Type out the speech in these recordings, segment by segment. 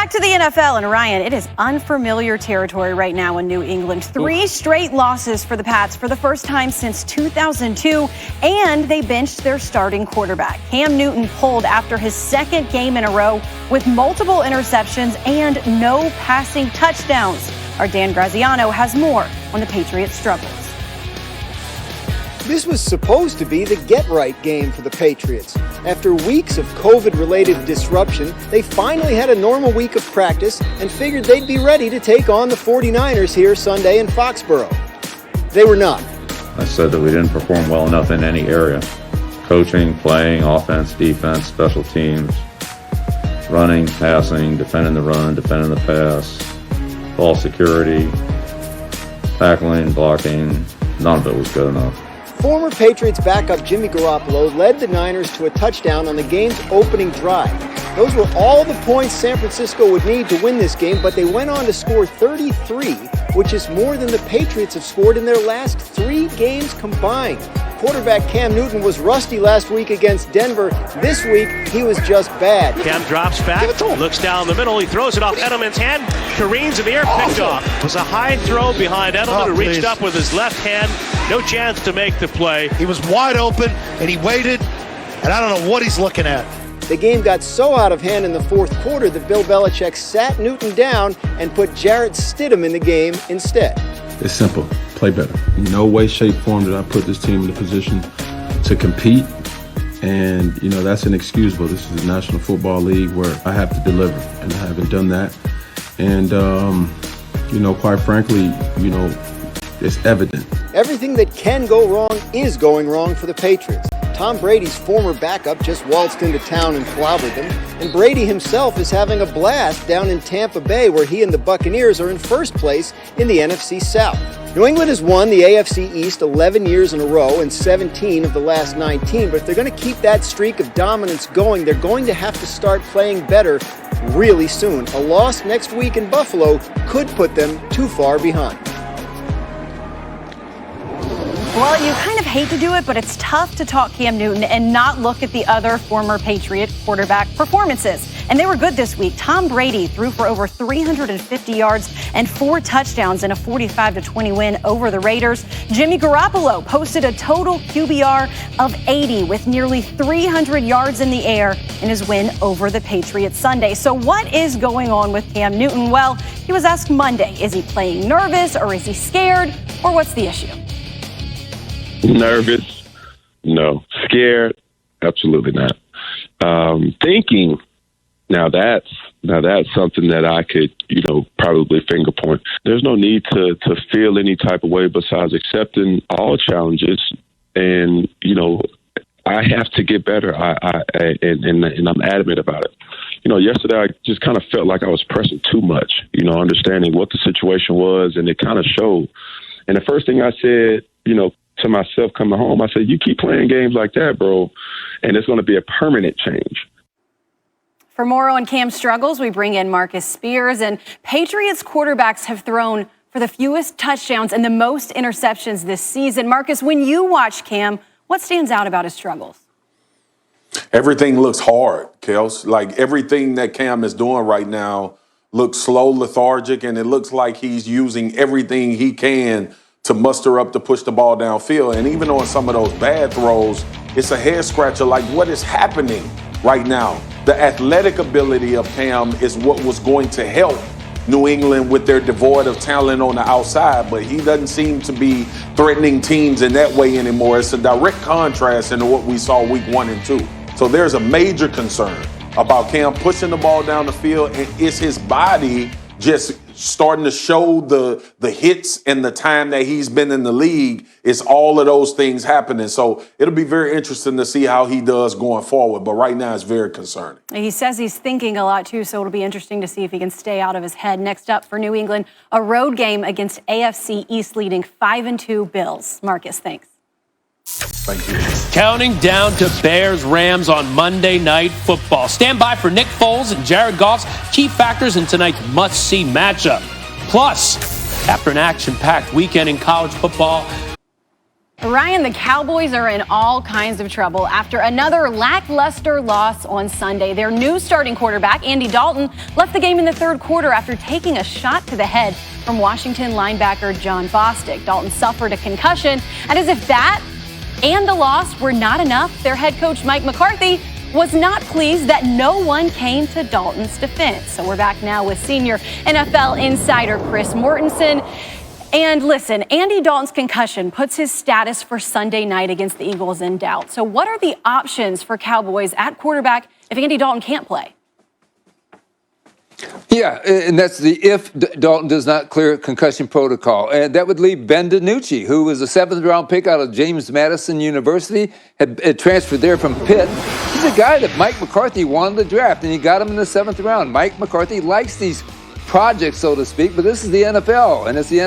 Back to the NFL, and Ryan, it is unfamiliar territory right now in New England. 3 straight losses for the Pats for the first time since 2002, and they benched their starting quarterback. Cam Newton pulled after his second game in a row with multiple interceptions and no passing touchdowns. Our Dan Graziano has more on the Patriots' struggles. This was supposed to be the get-right game for the Patriots. After weeks of COVID-related disruption, they finally had a normal week of practice and figured they'd be ready to take on the 49ers here Sunday in Foxborough. They were not. I said that we didn't perform well enough in any area. Coaching, playing, offense, defense, special teams, running, passing, defending the run, defending the pass, ball security, tackling, blocking. None of it was good enough. Former Patriots backup Jimmy Garoppolo led the Niners to a touchdown on the game's opening drive. Those were all the points San Francisco would need to win this game, but they went on to score 33, which is more than the Patriots have scored in their last 3 games combined. Quarterback Cam Newton was rusty last week against Denver. This week, he was just bad. Cam drops back, looks down the middle, he throws it off Edelman's hand, careens in the air, picked off. It was a high throw behind Edelman, who reached up with his left hand. No chance to make the play. He was wide open, and he waited, and I don't know what he's looking at. The game got so out of hand in the fourth quarter that Bill Belichick sat Newton down and put Jarrett Stidham in the game instead. It's simple. Play better. In no way, shape, form did I put this team in a position to compete. And, that's inexcusable. This is the National Football League where I have to deliver, and I haven't done that. And, quite frankly, it's evident. Everything that can go wrong is going wrong for the Patriots. Tom Brady's former backup just waltzed into town and clobbered them, and Brady himself is having a blast down in Tampa Bay, where he and the Buccaneers are in first place in the NFC South. New England has won the AFC East 11 years in a row and 17 of the last 19, but if they're going to keep that streak of dominance going, they're going to have to start playing better really soon. A loss next week in Buffalo could put them too far behind. Well, you kind of hate to do it, but it's tough to talk Cam Newton and not look at the other former Patriot quarterback performances. And they were good this week. Tom Brady threw for over 350 yards and 4 touchdowns in a 45-20 win over the Raiders. Jimmy Garoppolo posted a total QBR of 80 with nearly 300 yards in the air in his win over the Patriots Sunday. So what is going on with Cam Newton? Well, he was asked Monday, is he playing nervous or is he scared, or what's the issue? Nervous? No. Scared? Absolutely not. Thinking? Now that's something that I could, probably finger point. There's no need to feel any type of way besides accepting all challenges, and I have to get better. And I'm adamant about it. Yesterday I just kind of felt like I was pressing too much. Understanding what the situation was, and it kind of showed. And the first thing I said, to myself coming home, I said, you keep playing games like that, bro, and it's going to be a permanent change. For more on Cam's struggles, we bring in Marcus Spears. And Patriots quarterbacks have thrown for the fewest touchdowns and the most interceptions this season. Marcus, when you watch Cam, what stands out about his struggles? Everything looks hard, Kels. Like everything that Cam is doing right now looks slow, lethargic, and it looks like he's using everything he can to muster up to push the ball downfield. And even on some of those bad throws, it's a head scratcher. Like, what is happening right now? The athletic ability of Cam is what was going to help New England with their devoid of talent on the outside, but he doesn't seem to be threatening teams in that way anymore. It's a direct contrast into what we saw week 1 and 2. So there's a major concern about Cam pushing the ball down the field, and is his body just starting to show the hits and the time that he's been in the league? It's all of those things happening. So it'll be very interesting to see how he does going forward. But right now it's very concerning. He says he's thinking a lot, too, so it'll be interesting to see if he can stay out of his head. Next up for New England, a road game against AFC East leading 5-2 Bills. Marcus, thanks. Thank you. Counting down to Bears-Rams on Monday Night Football. Stand by for Nick Foles and Jared Goff's key factors in tonight's must-see matchup. Plus, after an action-packed weekend in college football, Ryan, the Cowboys are in all kinds of trouble after another lackluster loss on Sunday. Their new starting quarterback, Andy Dalton, left the game in the third quarter after taking a shot to the head from Washington linebacker Jon Bostic. Dalton suffered a concussion, and as if that and the loss were not enough, their head coach Mike McCarthy was not pleased that no one came to Dalton's defense. So we're back now with senior NFL insider Chris Mortensen. And listen, Andy Dalton's concussion puts his status for Sunday night against the Eagles in doubt. So what are the options for Cowboys at quarterback if Andy Dalton can't play? Yeah, and that's the if Dalton does not clear concussion protocol. And that would leave Ben DiNucci, who was a 7th-round pick out of James Madison University, had transferred there from Pitt. He's a guy that Mike McCarthy wanted to draft, and he got him in the 7th round. Mike McCarthy likes these projects, so to speak, but this is the NFL, and it's the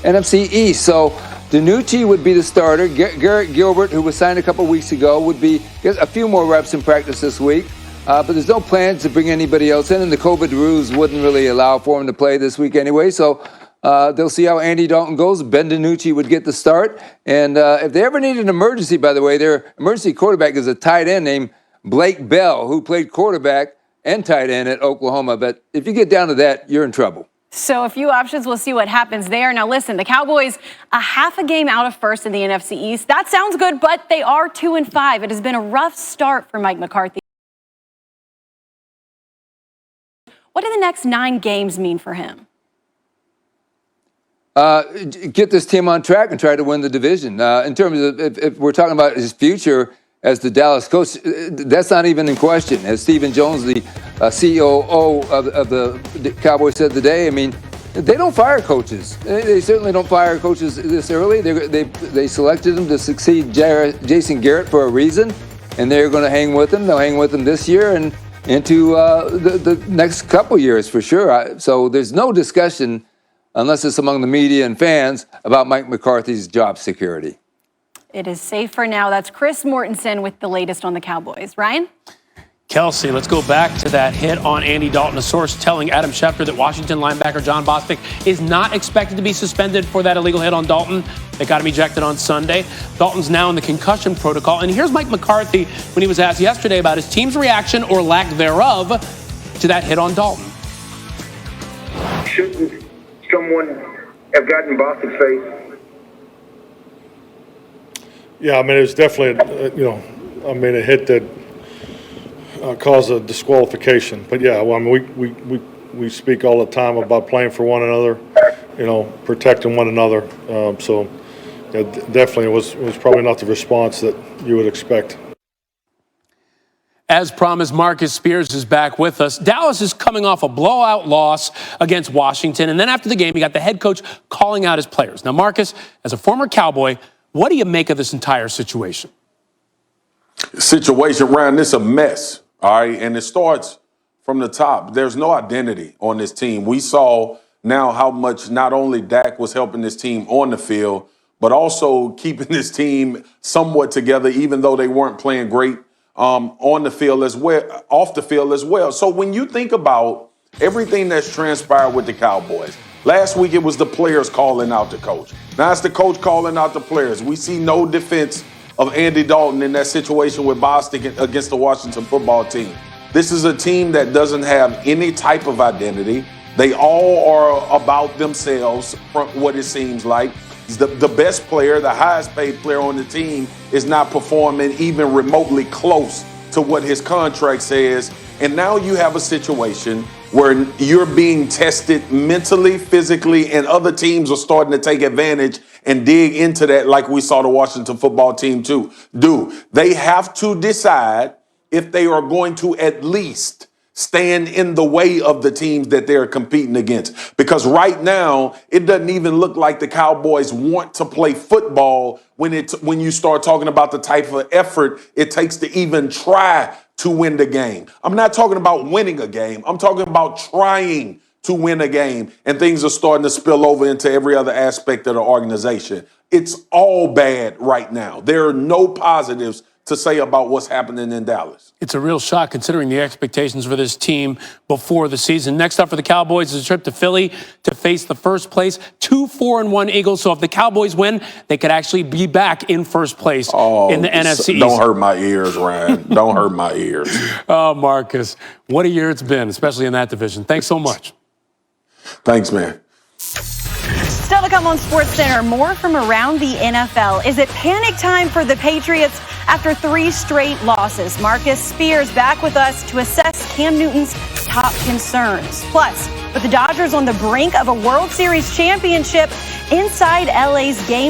NFC East. So DiNucci would be the starter. Garrett Gilbert, who was signed a couple weeks ago, would get a few more reps in practice this week. But there's no plans to bring anybody else in, and the COVID rules wouldn't really allow for him to play this week anyway. So they'll see how Andy Dalton goes. Ben DiNucci would get the start. And if they ever need an emergency, by the way, their emergency quarterback is a tight end named Blake Bell, who played quarterback and tight end at Oklahoma. But if you get down to that, you're in trouble. So a few options. We'll see what happens there. Now, listen, the Cowboys, a half a game out of first in the NFC East. That sounds good, but they are 2-5. It has been a rough start for Mike McCarthy. What do the next 9 games mean for him? Get this team on track and try to win the division. In terms of if we're talking about his future as the Dallas coach, that's not even in question. As Stephen Jones, the COO of the Cowboys, said today, I mean, they don't fire coaches. They certainly don't fire coaches this early. They selected him to succeed Jason Garrett for a reason, and they're going to hang with him. They'll hang with him this year and into the next couple years for sure. So there's no discussion, unless it's among the media and fans, about Mike McCarthy's job security. It is safe for now. That's Chris Mortensen with the latest on the Cowboys. Ryan? Kelsey, let's go back to that hit on Andy Dalton. A source telling Adam Schefter that Washington linebacker Jon Bostic is not expected to be suspended for that illegal hit on Dalton that got him ejected on Sunday. Dalton's now in the concussion protocol. And here's Mike McCarthy when he was asked yesterday about his team's reaction or lack thereof to that hit on Dalton. Shouldn't someone have gotten Bostic's face? Yeah, I mean, it was definitely, a hit that caused a disqualification. But yeah, well, I mean, we speak all the time about playing for one another, protecting one another. So yeah, definitely it was probably not the response that you would expect. As promised, Marcus Spears is back with us. Dallas is coming off a blowout loss against Washington. And then after the game, he got the head coach calling out his players. Now, Marcus, as a former Cowboy, what do you make of this entire situation? Ryan, this is a mess, all right? And it starts from the top. There's no identity on this team. We saw now how much not only Dak was helping this team on the field, but also keeping this team somewhat together, even though they weren't playing great on the field as well, off the field as well. So when you think about everything that's transpired with the Cowboys, last week it was the players calling out the coach. Now it's the coach calling out the players. We see no defense of Andy Dalton in that situation with Bostic against the Washington football team. This is a team that doesn't have any type of identity. They all are about themselves, from what it seems like. The best player, the highest paid player on the team, is not performing even remotely close to what his contract says. And now you have a situation where you're being tested mentally, physically, and other teams are starting to take advantage and dig into that like we saw the Washington football team do. They have to decide if they are going to at least stand in the way of the teams that they're competing against. Because right now, it doesn't even look like the Cowboys want to play football when you start talking about the type of effort it takes to even try to win the game. I'm not talking about winning a game. I'm talking about trying to win a game, and things are starting to spill over into every other aspect of the organization. It's all bad right now. There are no positives to say about what's happening in Dallas. It's a real shock considering the expectations for this team before the season. Next up for the Cowboys is a trip to Philly to face the first place 2-4-1 Eagles. So if the Cowboys win, they could actually be back in first place in the NFC East. Don't hurt my ears, Ryan. Don't hurt my ears. Oh, Marcus, what a year it's been, especially in that division. Thanks so much. Thanks, man. Still to come on SportsCenter, more from around the NFL. Is it panic time for the Patriots after 3 straight losses? Marcus Spears back with us to assess Cam Newton's top concerns. Plus, with the Dodgers on the brink of a World Series championship, inside LA's game